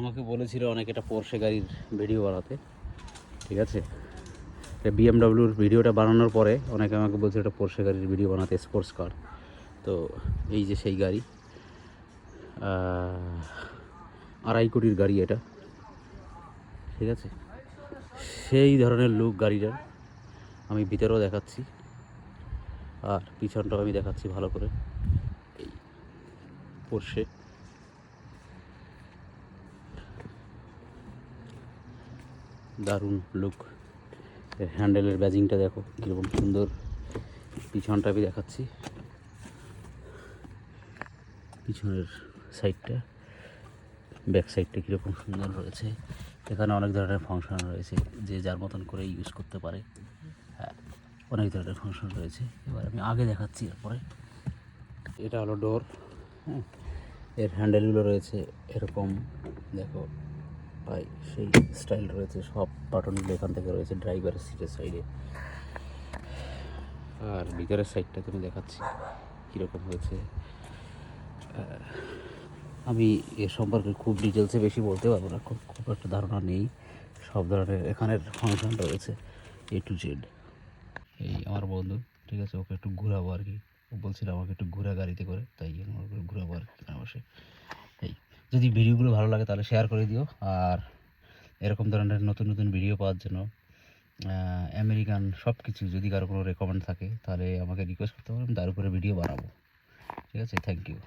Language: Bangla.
আমাকে বলেছিল অনেক এটা পোরশে গাড়ির ভিডিও বানাতে, ঠিক আছে। বিএমডাব্লিউর ভিডিওটা বানানোর পরে অনেকে আমাকে বলছে এটা পোরশে গাড়ির ভিডিও বানাতে, স্পোর্টস কার। তো এই যে সেই গাড়ি, 2.5 কোটির গাড়ি এটা, ঠিক আছে। সেই ধরনের লুক গাড়িটার। আমি ভিতরেও দেখাচ্ছি আর পিছনটাও আমি দেখাচ্ছি ভালো করে। এই পোরশে, দারুণ লুক। হ্যান্ডেলের ব্যাজিংটা দেখো কীরকম সুন্দর। পিছনটা আমি দেখাচ্ছি, পিছনের সাইডটা, ব্যাক সাইডটা কীরকম সুন্দর রয়েছে। এখানে অনেক ধরনের ফাংশন রয়েছে, যে যার মতন করে ইউজ করতে পারে। হ্যাঁ, অনেক ধরনের ফাংশন রয়েছে। এবার আমি আগে দেখাচ্ছি, এরপরে এটা হলো ডোর। হ্যাঁ, এর হ্যান্ডেলগুলো রয়েছে এরকম, দেখো ভাই সেই স্টাইল রয়েছে। সব বাটনগুলো এখান থেকে রয়েছে ড্রাইভারের সিটের সাইডে। আর ভিতরের সাইডটা তুমি দেখাচ্ছি কীরকম হয়েছে। আমি এ সম্পর্কে খুব ডিটেলসে বেশি বলতে পারবো না, খুব একটা ধারণা নেই। সব ধরনের এখানের ফাংশন রয়েছে A to Z। এই আমার বন্ধু, ঠিক আছে, ওকে একটু ঘোরাবো আর কি। ও বলছিল আমাকে একটু ঘোরা গাড়িতে করে, তাই আমার ঘোরাবো আর কি বসে। এই যদি ভিডিওগুলো ভালো লাগে তাহলে শেয়ার করে দিও। আর এরকম ধরনের নতুন নতুন ভিডিও পাওয়ার জন্য আমেরিকান সব কিছু যদি কারো কোনো রেকমেন্ড থাকে তাহলে আমাকে রিকোয়েস্ট করতে পারেন, তার উপরে ভিডিও বানাবো, ঠিক আছে। Thank you.